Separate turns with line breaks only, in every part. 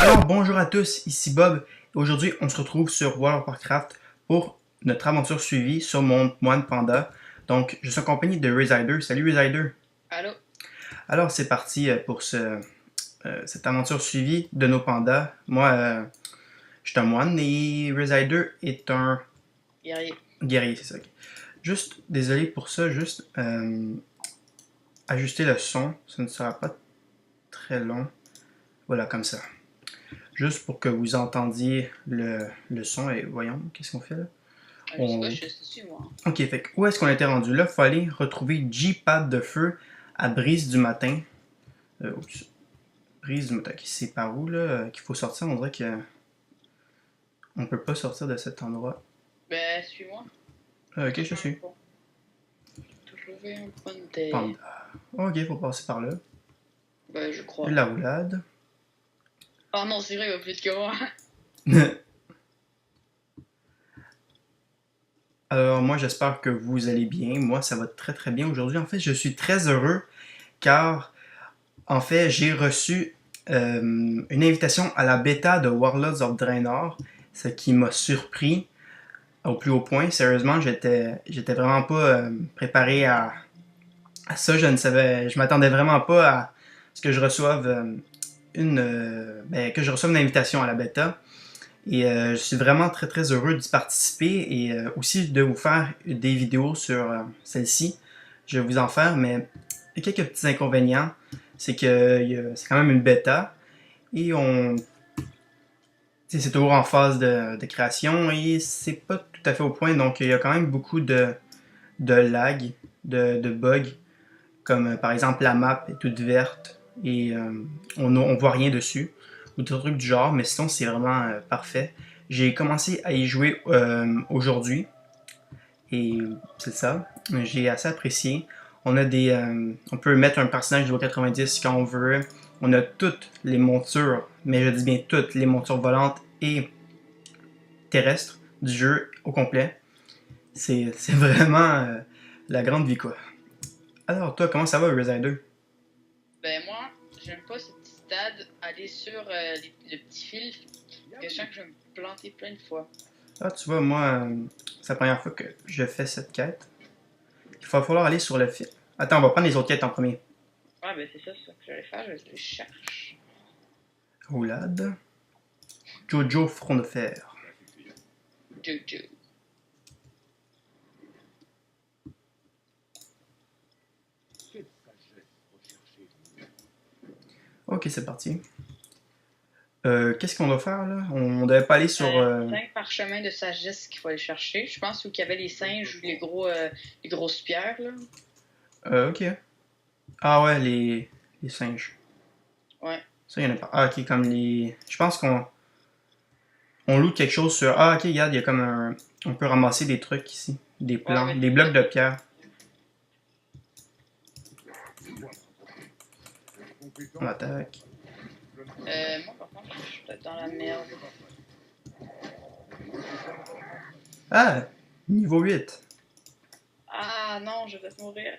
Alors bonjour à tous, ici Bob. Aujourd'hui, on se retrouve sur World of Warcraft pour notre aventure suivie sur mon moine panda. Donc, je suis en compagnie de Resider. Salut Resider.
Allô?
Alors, c'est parti pour cette aventure suivie de nos pandas. Moi, je suis un moine et Resider est un
Guerrier.
guerrier, c'est ça. Juste, désolé pour ça, juste ajuster le son. Ça ne sera pas très long. Voilà, comme ça. Juste pour que vous entendiez le son. Et voyons, qu'est-ce qu'on fait là?
Je sais pas, je suis dessus, moi.
Ok, fait que où est-ce qu'on était rendu là? Faut aller retrouver J-Pad de feu à Brise du matin. Oups. Brise du matin. Ok, c'est par où là qu'il faut sortir? On dirait que on peut pas sortir de cet endroit.
Ben, suis-moi.
Ok, je suis.
Trouver un point de...
Panda. Ok, faut passer par là.
Ben, je crois.
La roulade.
Oh non, c'est vrai, il va plus vite que moi.
Alors moi j'espère que vous allez bien. Moi ça va très très bien aujourd'hui. En fait je suis très heureux car en fait j'ai reçu une invitation à la bêta de Warlords of Draenor, ce qui m'a surpris au plus haut point. Sérieusement, j'étais vraiment pas préparé à ça. Je m'attendais vraiment pas à ce que je reçoive que je reçoive une invitation à la bêta. Et je suis vraiment très très heureux d'y participer et aussi de vous faire des vidéos sur celle-ci. Je vais vous en faire, mais il y a quelques petits inconvénients. C'est que c'est quand même une bêta et c'est toujours en phase de création et c'est pas tout à fait au point. Donc il y a quand même beaucoup de lag, de bugs, comme par exemple la map est toute verte et on voit rien dessus ou des trucs du genre, mais sinon c'est vraiment parfait. J'ai commencé à y jouer aujourd'hui et c'est ça. J'ai assez apprécié. On peut mettre un personnage niveau 90 quand on veut. On a toutes les montures, mais je dis bien toutes les montures volantes et terrestres du jeu au complet. C'est vraiment la grande vie quoi. Alors toi, comment ça va, Resider?
Ben, moi, j'aime pas ce petit stade aller sur le petit fil. Que je sens que je vais me planter plein de fois.
Ah, tu vois, moi, c'est la première fois que je fais cette quête. Il va falloir aller sur le fil. Attends, on va prendre les autres quêtes en premier.
Ah, ben, c'est ça que j'allais faire. Je cherche.
Roulade. Jojo Front de Fer.
Jojo.
Ok, c'est parti. Qu'est-ce qu'on doit faire là? On devait pas aller sur.
5 parchemins de sagesse qu'il faut aller chercher. Je pense où il y avait les singes ou les grosses pierres, là.
Ok. Ah ouais, les singes.
Ouais.
Ça, il y en a pas. Ah, ok, comme les. Je pense qu'on loot quelque chose sur. Ah, ok, regarde, il y a comme un. On peut ramasser des trucs ici. Des
Ouais,
plans,
mais
des
c'est
blocs
ça.
de pierre. On attaque.
Moi, par contre, je suis peut-être dans la merde.
Ah! Niveau 8.
Ah non, je vais mourir.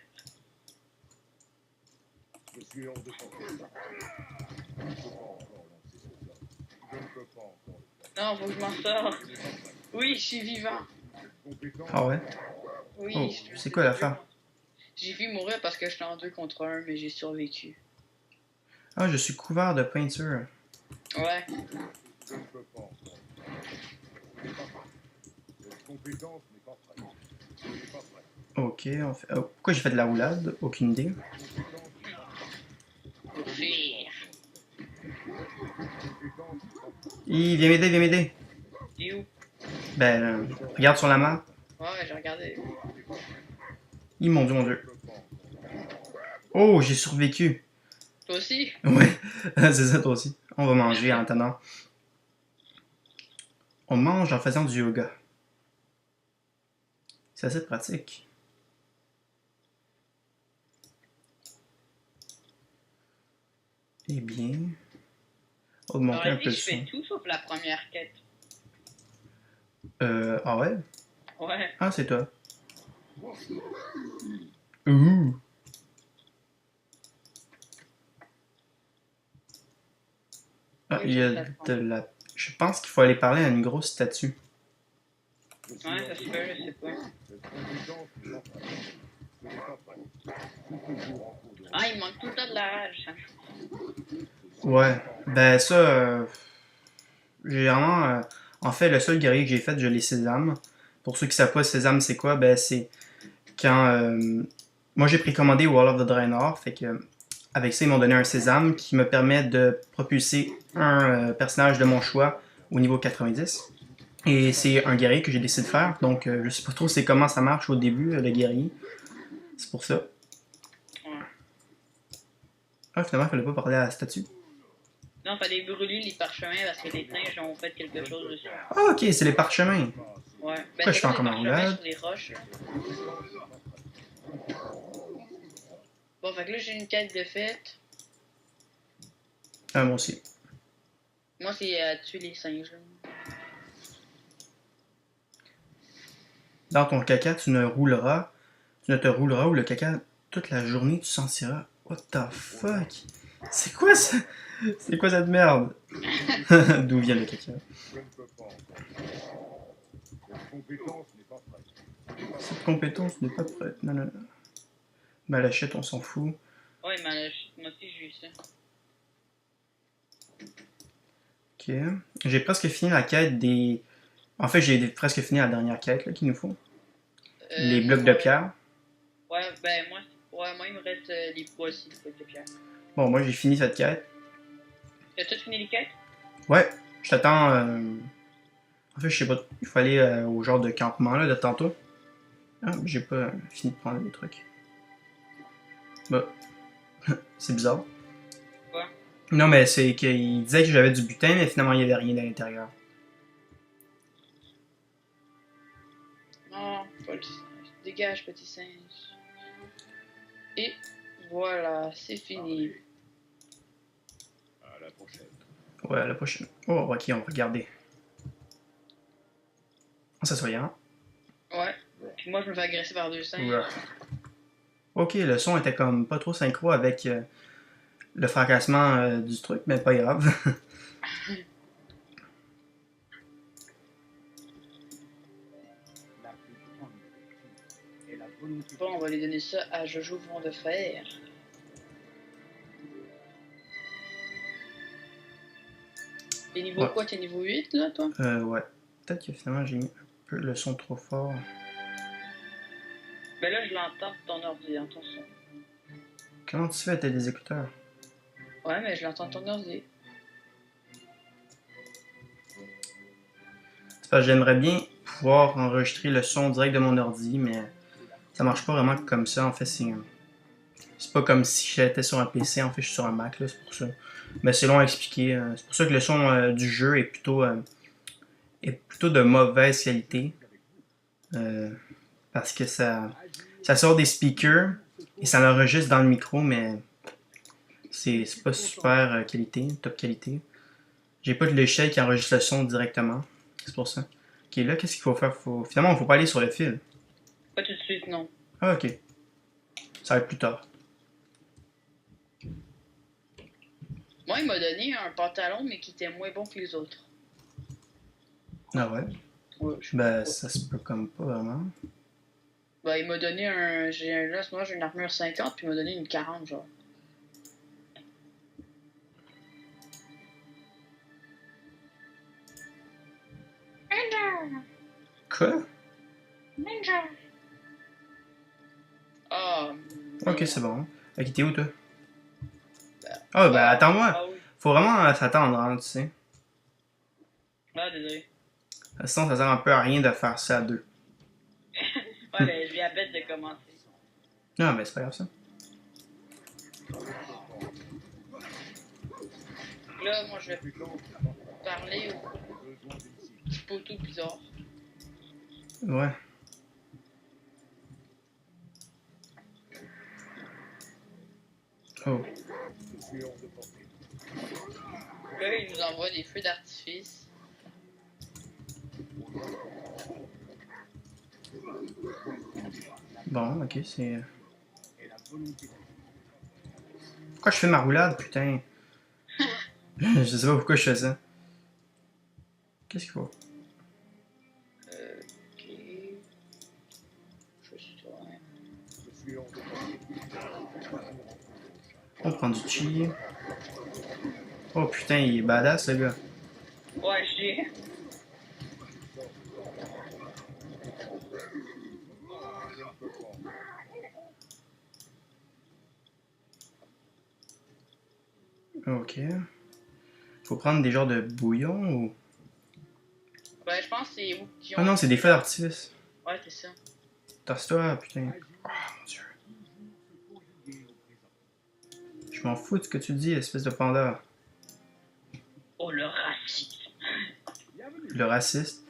Non, faut que je m'en sorte. Oui, je suis vivant.
Ah ouais? Oh,
Oui,
c'est quoi l'affaire?
j'ai vu mourir parce que j'étais en 2 contre 1, mais j'ai survécu.
Ah, je suis couvert de peinture.
Ouais.
Ok, on fait. Oh, pourquoi j'ai fait de la roulade? Aucune idée.
Pour fuir.
Il vient m'aider, viens m'aider.
Et où?
Ben, regarde sur la map.
Ouais, j'ai regardé.
Mon dieu, mon dieu. Oh, j'ai survécu.
Toi aussi?
Ouais, c'est ça toi aussi. On va manger en attendant. On mange en faisant du yoga. C'est assez pratique. Eh bien,
En
augmenter un
réalité,
peu le
je fais
son.
tout sauf la première quête.
Ah ouais?
Ouais.
Ah, c'est toi. Ouh. Ah,
Oui,
il y
sur
a
la
de
plateforme.
la... Je pense qu'il faut aller parler à une grosse statue.
Ouais, ça se peut, je sais pas. Ah, il manque tout le temps de la rage. Hein.
Ouais, ben ça, j'ai vraiment... en fait, le seul guerrier que j'ai fait, je l'ai sésame. Pour ceux qui savent pas sésame c'est quoi, ben c'est quand... moi j'ai précommandé Wall of the Draenor, fait que avec ça ils m'ont donné un sésame qui me permet de propulser un personnage de mon choix au niveau 90. Et c'est un guerrier que j'ai décidé de faire, donc je sais pas trop c'est comment ça marche au début, le guerrier. C'est pour ça.
Ouais.
Ah, finalement, il fallait pas parler à la statue.
Non, fallait brûler les parchemins parce que les singes ont fait quelque chose dessus.
Ah, ok, c'est les parchemins.
Ouais. Ben,
Pourquoi je
c'est
fais
comme
encore
des
ma
parchemins
roulade?
sur les roches. Là. Bon, fait que là, j'ai une quête de fête.
Ah, moi aussi.
Moi, c'est tuer les singes. Là.
Dans ton caca, tu ne te rouleras ou le caca toute la journée, tu sentiras. What the fuck? C'est quoi ça? C'est quoi cette merde? D'où vient le caca? Cette compétence n'est pas prête. Non, non, non. Ben, la chute, on s'en fout.
Ouais, mais moi aussi, j'ai eu ça.
Ok. J'ai presque fini la quête des. En fait, j'ai presque fini la dernière quête là, qu'il nous faut. Les blocs de
Moi,
pierre.
ouais, ben, moi, il me reste les poids aussi, les blocs de pierre.
Bon, moi, j'ai fini cette quête.
T'as tout fini les quêtes?
Ouais, je t'attends. En fait, je sais pas. Il faut aller au genre de campement là, de tantôt. Ah, mais j'ai pas fini de prendre les trucs. Bah, c'est bizarre.
Quoi?
Non, mais c'est qu'il disait que j'avais du butin, mais finalement, il y avait rien à l'intérieur.
Non, pas le singe. Dégage, petit singe. Et voilà, c'est fini.
Ouais, à la prochaine. Oh, ok, on va regarder. Oh, ça soit rien.
Ouais. Puis moi, je me fais agresser par deux singes.
Ouais. Ok, le son était comme pas trop synchro avec le fracassement du truc, mais pas grave.
Bon, on va lui donner ça à Jojo Vent de Fer. Et niveau
Ouais.
quoi? T'es niveau 8 là, toi?
Ouais. Peut-être que finalement, j'ai mis un peu le son trop fort.
Ben là, je l'entends ton ordi, hein, ton son.
Comment tu fais avec tes écouteurs?
Ouais, mais je l'entends ton ordi.
C'est parce que j'aimerais bien pouvoir enregistrer le son direct de mon ordi, mais ça marche pas vraiment comme ça. En fait, c'est pas comme si j'étais sur un PC. En fait, je suis sur un Mac, là, c'est pour ça. Mais c'est long à expliquer. C'est pour ça que le son du jeu est plutôt de mauvaise qualité. Euh, parce que ça sort des speakers et ça l'enregistre dans le micro, mais c'est pas super qualité, top qualité. J'ai pas de logiciel qui enregistre le son directement. C'est pour ça. Ok, là, qu'est-ce qu'il faut faire? Finalement, il faut pas aller sur le fil.
Pas tout de suite, non.
Ah, ok. Ça va être plus tard.
Moi, il m'a donné un pantalon, mais qui était moins bon que les autres.
Ah ouais?
Ouais, je sais
Ben,
pas.
ça se peut comme pas vraiment.
Ben, il m'a donné un. Là, moi, j'ai une armure 50, puis il m'a donné une 40, genre. Ninja!
Quoi?
Ninja! Ah,
Ok,
merde.
c'est bon. Ok, t'es où, toi? Ah, ben, attends-moi.
Ah oui.
Faut vraiment s'attendre, hein, tu sais.
Ah, désolé.
Sinon, ça sert un peu à rien de faire ça à deux.
Ouais, mais je viens à peine de commencer.
Non, mais c'est pas grave ça.
Là, moi, je vais parler au petit poteau bizarre.
Ouais. Oh.
Là, il nous envoie des feux d'artifice.
Bon, ok, c'est. Pourquoi je fais ma roulade, putain? Je sais pas pourquoi je fais ça. Qu'est-ce qu'il faut?
Ok. Juste, ouais.
On prend du chi. Oh putain, il est badass, le gars.
Ouais, j'ai.
Ok. Faut prendre des genres de bouillon ou...
Ben, je pense que c'est où qui
Ah
ont
non,
le
c'est des
plus
feux
d'art.
d'artifice.
Ouais, c'est ça.
Tasse-toi, putain. Oh mon dieu. Je m'en fous de ce que tu dis, espèce de panda.
Oh, le racisme.
Le raciste.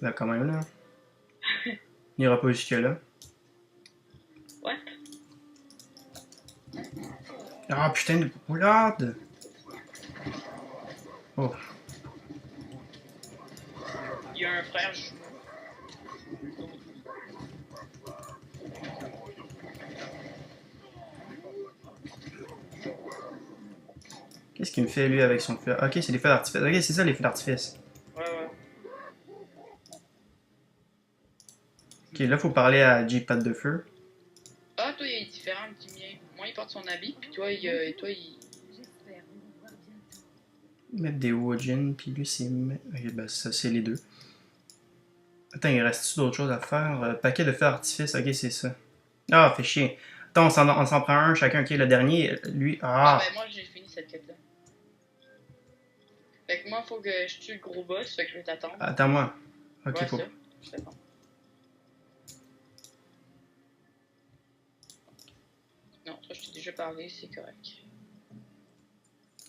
Ben quand même, là. Il n'ira pas jusque-là.
What?
Ah putain de boulade! Oh.
Il y a un frère jumeau.
Qu'est-ce qu'il me fait lui avec son feu? Ok, c'est des feux d'artifice. Ok, c'est ça les feux d'artifice.
Ouais, ouais.
Ok, là faut parler à J-Pad de feu.
Ah, toi, il est différent du mien. Moi, il porte son habit, puis toi, il...
Mettre des Wojin, puis lui c'est. Ok, ben ça c'est les deux. Attends, il reste-tu d'autres choses à faire? Paquet de feux d'artifice, ok, c'est ça. Ah, fait chier. Attends, on s'en prend un chacun, ok, le dernier, lui.
Ah,
Ah!
ben, moi, j'ai fini cette quête-là. Fait que moi, faut que je tue le gros boss, fait que je vais t'attendre.
Attends-moi. Ok,
Ouais,
faut.
ça. Je t'attends. Non, toi, je t'ai déjà parlé, c'est correct.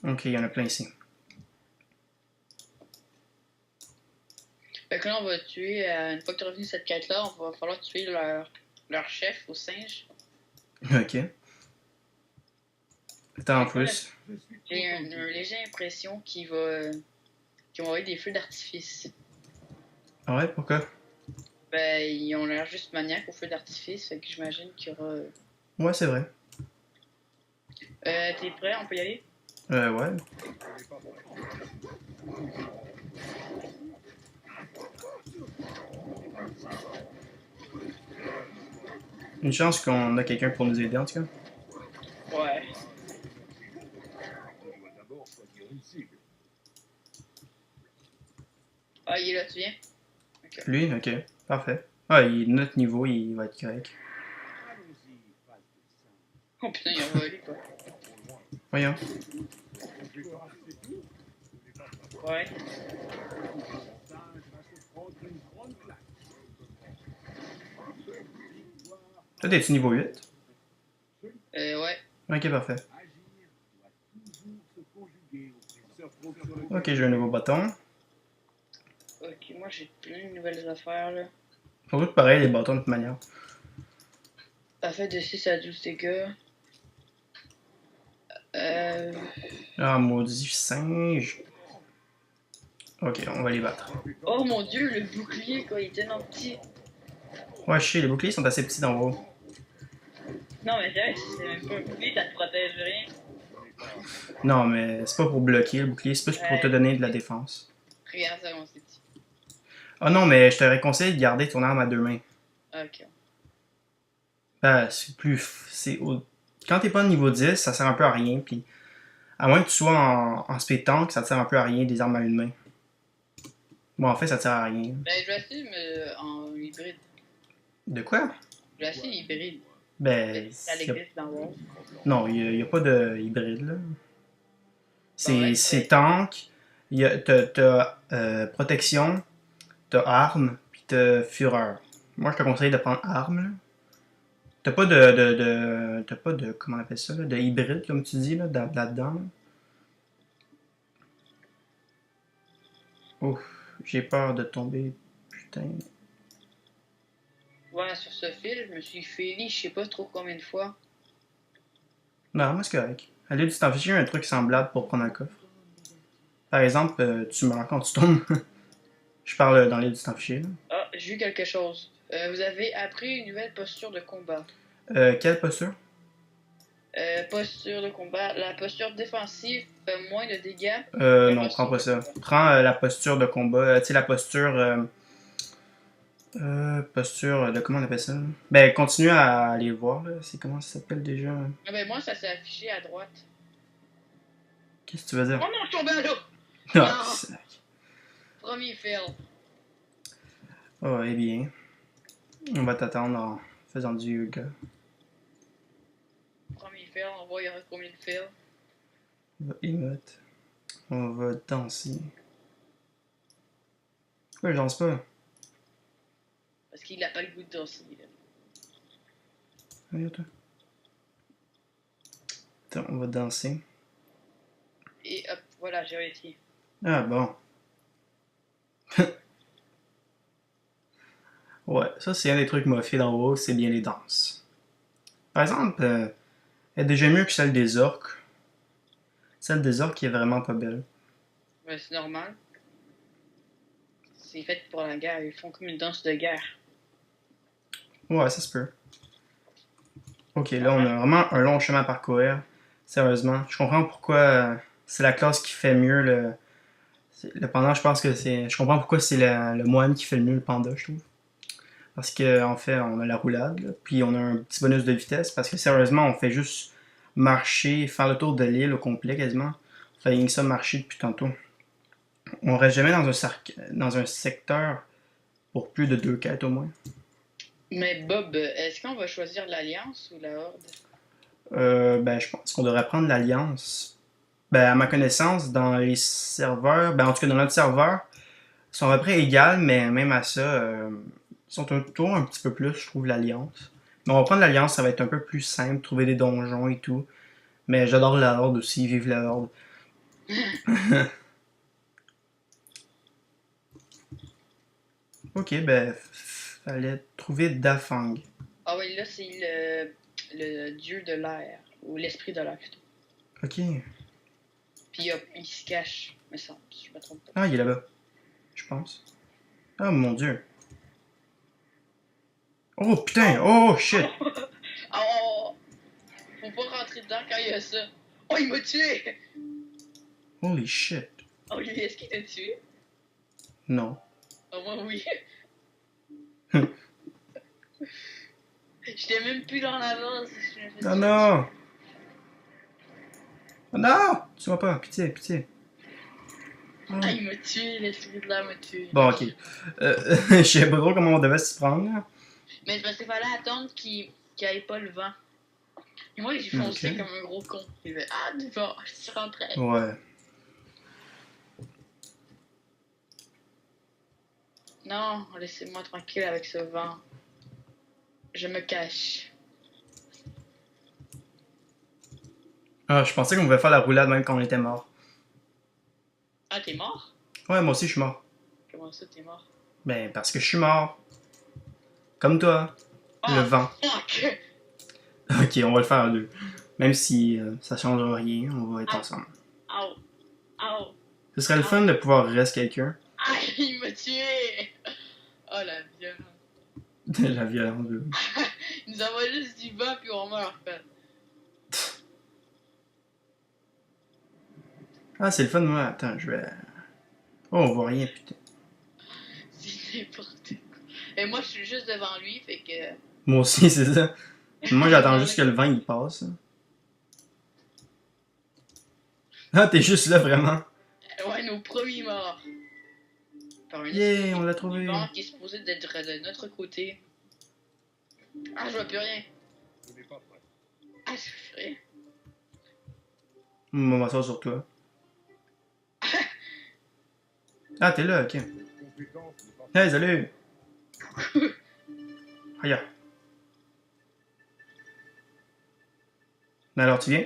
Ok, il y en a plein ici.
Fait que là, on va tuer, une fois que tu as revenu cette quête-là, on va falloir tuer leur chef au singe.
Ok. Attends, en
Fait que moi, là,
plus.
j'ai une légère impression qu'ils vont avoir des feux d'artifice.
Ah ouais, pourquoi?
Ben, ils ont l'air juste maniaques aux feux d'artifice, fait que j'imagine qu'il y aura.
Ouais, c'est vrai.
T'es prêt? On peut y aller?
Ouais. Une chance qu'on a quelqu'un pour nous aider, en tout cas.
Ouais. Ah, il est là, tu viens? Ok.
Lui, ok. Parfait. Ah, il est de notre niveau, il va être correct.
Oh putain, il a volé, quoi.
Voyons.
Ouais.
Toi, t'es-tu niveau 8?
Ouais.
Ok, parfait. Ok, j'ai un nouveau bâton.
Ok, moi j'ai plein de nouvelles affaires, là.
Faut tout pareil, les bâtons de toute manière.
Ça fait de 6 à 12 dégâts. Euh.
Ah, maudit singe. Ok, on va les battre.
Oh mon dieu, le bouclier, quoi, il est tellement petit.
Ouais, je sais, les boucliers sont assez petits d'en haut.
Non, mais sérieux, c'est même pas un bouclier, ça te protège rien.
Non, mais c'est pas pour bloquer le bouclier, c'est plus pour te donner de la défense.
Regarde ça, mon c'est petit.
Ah non, mais je te conseille de garder ton arme à deux mains.
Ok.
Ben, c'est plus. Quand t'es pas niveau 10, ça sert un peu à rien, puis à moins que tu sois en speed tank, ça te sert un peu à rien des armes à une main. Bon, en fait, ça te sert à rien.
Ben, je vais essayer en hybride.
De quoi?
Je vais essayer hybride.
Ben,
Ça existe dans WoW.
non, il y a pas de hybride, là.
Bon, ouais,
C'est tank, t'as protection, t'as arme, puis t'as fureur. Moi, je te conseille de prendre arme, là. T'as pas de, comment on appelle ça, là, de hybride, comme tu dis, là, là-dedans. Là. Ouf, j'ai peur de tomber, putain.
ouais, sur ce fil, je me suis fait je sais pas trop combien de fois.
Non, moi, c'est correct. Allez, tu t'en fiches un truc semblable pour prendre un coffre. Par exemple, tu meurs quand tu tombes. Je parle dans l'île du temps fichier.
Ah, j'ai vu quelque chose. Vous avez appris une nouvelle posture de combat.
Quelle posture?
Posture de combat. La posture défensive fait moins de dégâts que la
Non, prends
posture
pas
de
ça.
combat.
Prends la posture de combat. Tu sais, la posture. Posture de. Comment on appelle ça? Là? Ben, continue à aller voir, là. C'est comment ça s'appelle déjà?
Ah ben moi, ça s'est affiché à droite.
Qu'est-ce que tu veux dire?
Oh non, je suis tombé à l'eau!
Ah,
Non!
sac.
Premier fail.
Oh, eh bien. On va t'attendre en faisant du yoga.
Premier fail, on voit il y aura combien de fails.
On va émote. On va danser. Pourquoi je danse pas?
Parce qu'il a pas le goût de danser. Là.
Regarde toi. Attends, on va danser.
Et hop, voilà, j'ai réussi.
Ah bon. Ouais, ça c'est un des trucs moffés d'en haut, c'est bien les danses. Par exemple, elle est déjà mieux que celle des orques. Celle des orques est vraiment pas belle.
Ouais, c'est normal. C'est fait pour la guerre. Ils font comme une danse de guerre.
Ouais, ça se peut. Ok, là on a vraiment un long chemin à parcourir. Sérieusement, je comprends pourquoi c'est la classe qui fait mieux le panda. Je pense que c'est. Je comprends pourquoi c'est le moine qui fait le mieux le panda, je trouve. Parce qu'en fait, on a la roulade, là, puis on a un petit bonus de vitesse. Parce que sérieusement, on fait juste marcher, faire le tour de l'île au complet quasiment. On fait rien que ça marcher depuis tantôt. On reste jamais dans un secteur pour plus de 2 quêtes au moins.
Mais Bob, est-ce qu'on va choisir l'Alliance ou la Horde?
Ben, je pense qu'on devrait prendre l'Alliance. Ben, à ma connaissance, dans les serveurs, ben, en tout cas dans notre serveur, ils sont à peu près égales, mais même à ça, ils sont un tour un petit peu plus, je trouve, l'Alliance. Mais on va prendre l'Alliance, ça va être un peu plus simple, trouver des donjons et tout. Mais j'adore la Horde aussi, vive la Horde. Ok, ben, fallait trouver Dafang.
Ah oui, là, c'est le dieu de l'air. Ou l'esprit de l'air, plutôt.
Ok.
Puis hop, il se cache, me semble, si je me trompe pas.
Ah, il est là-bas, je pense. Oh mon dieu. Oh putain, oh shit.
Oh! Faut pas rentrer dedans quand il y a ça. Oh, il m'a tué!
Holy shit.
Oh, lui, est-ce qu'il t'a tué?
Non.
Oh, moi, oui. J'étais même plus dans l'avance. Je me fais
Oh
tuer.
non. Oh non. Tu vois pas, pitié, pitié. Oh.
Ah, il m'a tué, l'esprit de l'air m'a tué.
Bon, ok. Je sais pas trop comment on devait s'y prendre, là.
Mais c'est parce qu'il fallait attendre qu'il aille pas le vent. Et moi, j'ai foncé
Ok.
comme un gros con. Il fait ah, du vent, je suis rentré.
Ouais.
Non, laissez-moi tranquille avec ce vent. Je me cache.
Ah, je pensais qu'on pouvait faire la roulade même quand on était mort.
Ah, t'es mort?
Ouais, moi aussi, je suis mort.
Comment ça, t'es mort?
Ben, parce que je suis mort. Comme toi. Le
Oh,
vent.
fuck!
Ok, on va le faire à deux. Même si ça change rien, on va être
Ah.
ensemble.
Au, au,
Ce serait le fun de pouvoir rester quelqu'un.
ah, il m'a tué! Oh, la violence.
De la violence. Là.
Il nous envoie juste du vent puis on meurt, fait.
Ah, c'est le fun, moi. Attends, je vais. Oh, on voit rien, putain.
C'est n'importe quoi. Et moi, je suis juste devant lui, fait que.
Moi aussi, c'est ça. Moi, j'attends juste que le vent il passe. Ah, t'es juste là, vraiment.
Ouais, nos premiers morts. Par un
Yeah,
esprit
on l'a
du
trouvé.
vent qui est supposé d'être de notre côté. Ah, je vois plus rien. Ah, je fais rien.
On va m'asseoir sur toi. Ah, t'es là, ok. Hey, salut! Regarde. Mais alors, tu viens?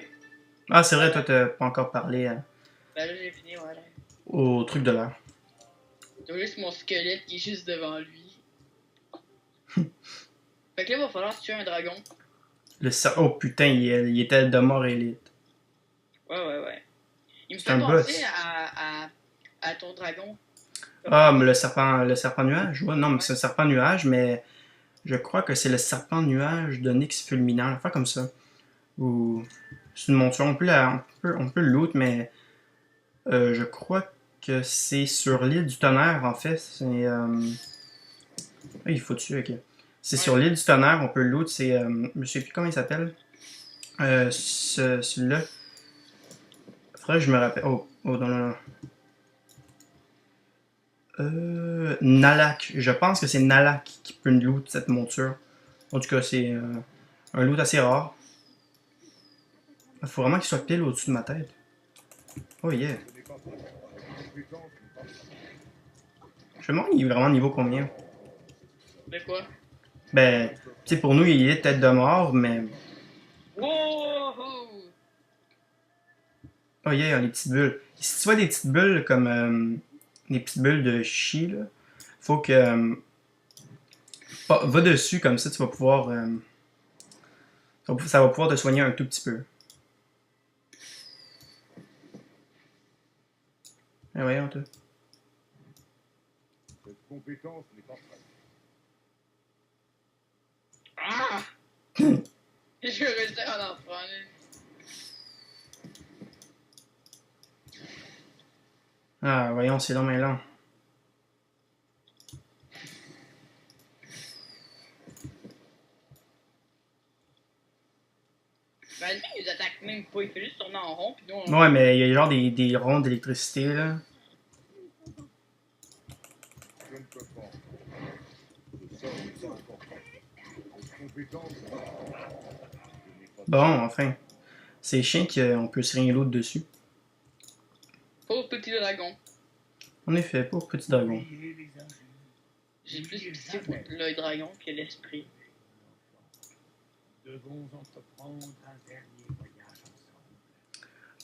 Ah, c'est vrai, toi, t'as pas encore parlé
Ben là, j'ai fini, voilà.
au truc de l'air.
Donc juste mon squelette qui est juste devant lui. Fait que là, il va falloir tuer un dragon.
Oh putain, il était de mort élite.
Ouais. Il me
C'est
fait
un
penser
boss.
à ton dragon.
Ah, mais le serpent nuage? Ouais, non, mais c'est un serpent nuage, mais je crois que c'est le serpent nuage de Nyx Fulminant, enfin comme ça. Ou c'est une monture. On peut le loot, mais je crois que c'est sur l'île du tonnerre, en fait. Ah, il faut dessus, ok. C'est sur
Ouais.
l'île du tonnerre, on peut le loot. Je sais plus comment il s'appelle. Celui-là. Faudrait que je me rappelle. Oh, non, non, non. Nalak. Je pense que c'est Nalak qui peut nous loot cette monture. En tout cas, c'est un loot assez rare. Il faut vraiment qu'il soit pile au-dessus de ma tête. Oh yeah. Je me demande, il est vraiment niveau combien?
De quoi?
Ben, tu sais, pour nous, il est tête de mort, mais.
Wow!
Oh yeah, les petites bulles. Si tu vois des petites bulles comme des petites bulles de chi, là, faut que. Va dessus, comme ça, tu vas pouvoir. Ça va pouvoir te soigner un tout petit peu. Ah, voyons, toi.
Ah! Je vais réussir à en prendre une.
Ah, voyons, c'est long, mais long.
Ben, lui, il nous attaque même pas. Il fait juste tourner en rond, puis nous, on.
Ouais, mais il y a genre des rondes d'électricité, là. Bon, enfin. C'est chiant qu'on peut se rien l'autre dessus.
Pauvre petit dragon.
En effet, pauvre petit dragon.
J'ai plus pitié pour le dragon que l'esprit.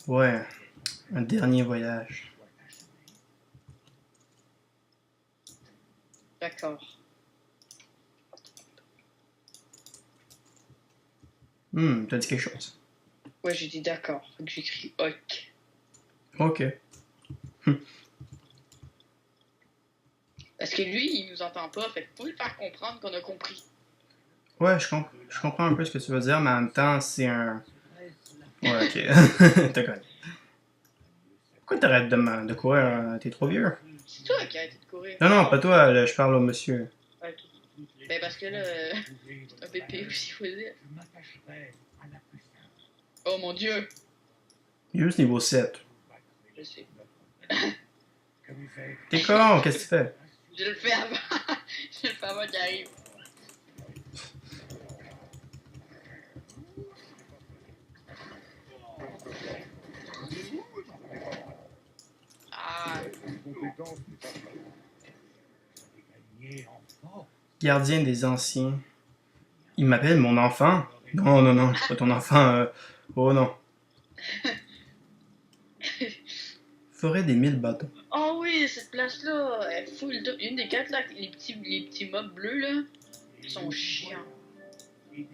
Ouais, un dernier voyage.
D'accord.
T'as dit quelque chose.
Ouais, j'ai dit d'accord. Fait que j'écris OK.
Ok.
Parce que lui, il nous entend pas. Fait que faut lui faire comprendre qu'on a compris.
Ouais, je comprends un peu ce que tu veux dire, mais en même temps, c'est un. Ouais, ok. T'as connu. Pourquoi t'arrêtes de courir? T'es trop vieux?
C'est toi qui a arrêté de courir.
Non, non, pas toi, là, je parle au monsieur.
Ok. Ben, parce que là, c'est un bébé aussi, faut dire. Oh mon dieu.
Il est juste niveau 7.
Je sais.
T'es con, qu'est-ce que tu fais?
Je le fais avant. Je le fais avant qu'il arrive. Ah.
Gardien des anciens. Il m'appelle mon enfant? Non, non, non, je suis pas ton enfant. Oh non. Forêt des 1000 bâtons.
Oh oui, cette place-là, elle est full de... Une des quatre, là, les petits mobs bleus, là, ils sont chiants. Il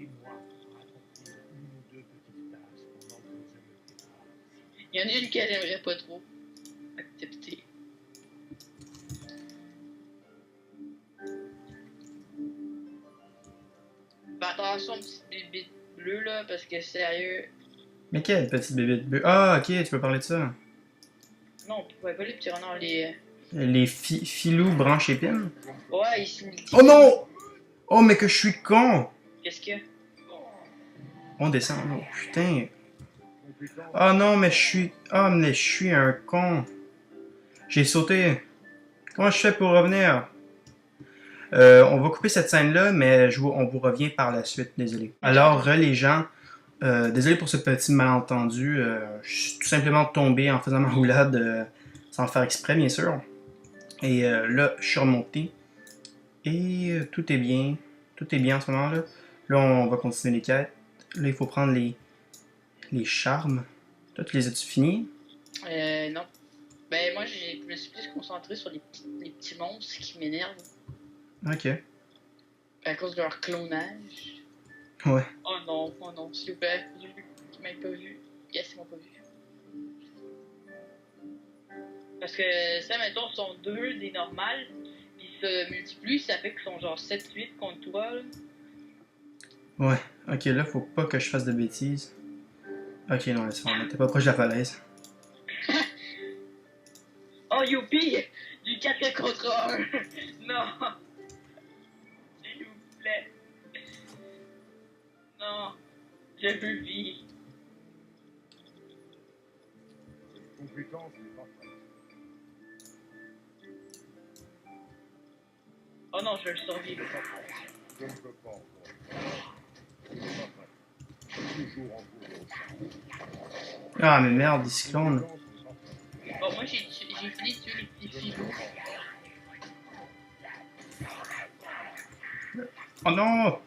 y en a une qu'elle aimerait pas trop accepter. Fais attention, petit bébé bleu, là, parce que sérieux...
Mais quelle petite bébête bleue? Ah, ok, tu veux parler de ça.
Non, on pouvait pas les petits renards, les...
Les filous branches épines?
Ouais, ils sont...
Oh non! Oh, mais que je suis con!
Qu'est-ce que...
On descend. Oh, putain. Oh non, mais je suis. Oh, mais je suis un con. J'ai sauté. Comment je fais pour revenir? On va couper cette scène-là, mais on vous revient par la suite, désolé. Alors, les gens, désolé pour ce petit malentendu. Je suis tout simplement tombé en faisant ma roulade sans le faire exprès, bien sûr. Et là, je suis remonté. Et tout est bien. Tout est bien en ce moment-là. Là, on va continuer les quêtes. Là, il faut prendre les charmes. Toi, tu les as-tu finis?
Non. Ben, moi, je me suis plus concentré sur les petits monstres qui m'énervent
Ok.
à cause de leur clonage.
Ouais.
Oh non, s'il vous plaît, qu'ils m'aient pas vu. Yes, ils m'ont pas vu. Parce que ça, mettons, sont deux des normales, puis ils se multiplient, ça fait qu'ils sont genre 7-8 contre toi, là.
Ouais. Ok, là, faut pas que je fasse de bêtises. Ok, non, laisse faire. T'es pas proche de la falaise.
Oh, youpi! Du 4 contre 1! Non! S'il vous plaît! Non! Je veux vivre!
Compétence n'est pas faite.
Oh non, je veux le survivre.
Je ne peux pas encore. Ce n'est pas fait. Toujours en cours de recherche.
Ah, mais merde, des cyclones.
Compétence n'est pas faite.
Bon, moi j'ai fini de tuer les petits filous.
Oh non!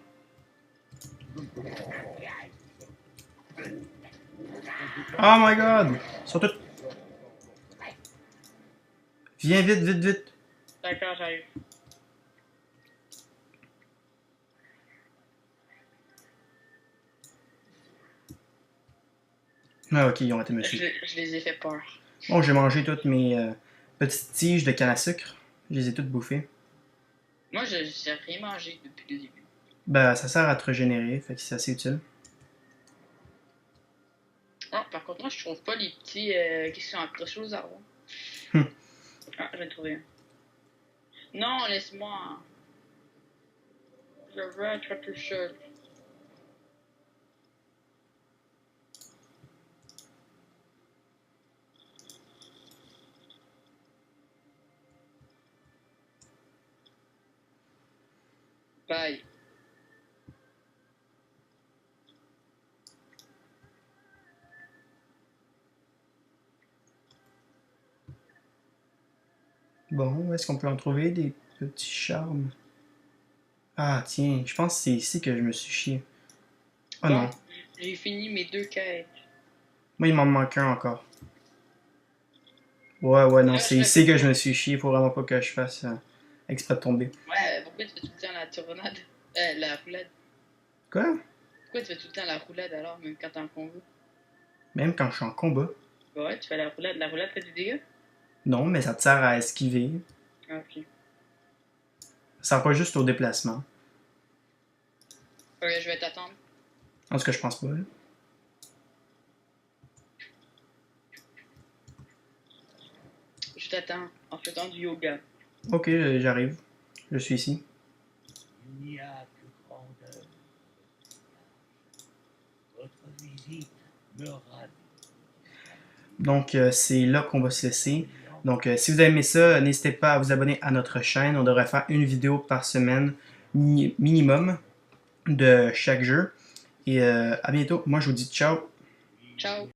Je ne peux pas encore.
Oh my god! Ils sont tous... Viens vite, vite, vite!
D'accord, j'arrive.
Ah, ok, ils ont été me suivre.
Je les ai fait peur.
Bon, j'ai mangé toutes mes petites tiges de canne à sucre. Je les ai toutes bouffées.
Moi, j'ai rien mangé depuis le début.
Ben, ça sert à te régénérer, fait que c'est assez utile.
Oh, par contre, moi, je trouve pas les petits qui sont accrochés aux arbres.
Hum.
Ah, j'en ai trouvé un. Non, laisse-moi. Je veux être tout seul. Bye.
Bon, est-ce qu'on peut en trouver des petits charmes? Ah, tiens, je pense que c'est ici que je me suis chié. Oh
Bon,
non.
j'ai fini mes 2 quêtes.
Moi, il m'en manque un encore. Ouais, non,
Là,
c'est
je
ici
fais-
que je me suis chié. Faut vraiment pas que je fasse exprès de tomber.
Ouais, pourquoi tu fais tout le temps la tournade? La roulade.
Quoi?
Pourquoi tu fais tout le temps la roulade alors, même quand t'es en combo?
Même quand je suis en combat?
Bah ouais, tu fais la roulade. La roulade fait du dégât?
Non, mais ça te sert à esquiver.
Ah, ok.
Ça sert pas juste au déplacement.
Ok, je vais t'attendre.
En tout cas, je pense pas. Là.
Je t'attends en faisant du yoga.
Ok, j'arrive. Je suis ici.
Il n'y a que grandeur. Votre visite me ravit.
Donc, c'est là qu'on va se laisser. Donc, si vous avez aimé ça, n'hésitez pas à vous abonner à notre chaîne. On devrait faire une vidéo par semaine minimum de chaque jeu. Et à bientôt. Moi, je vous dis ciao.
Ciao!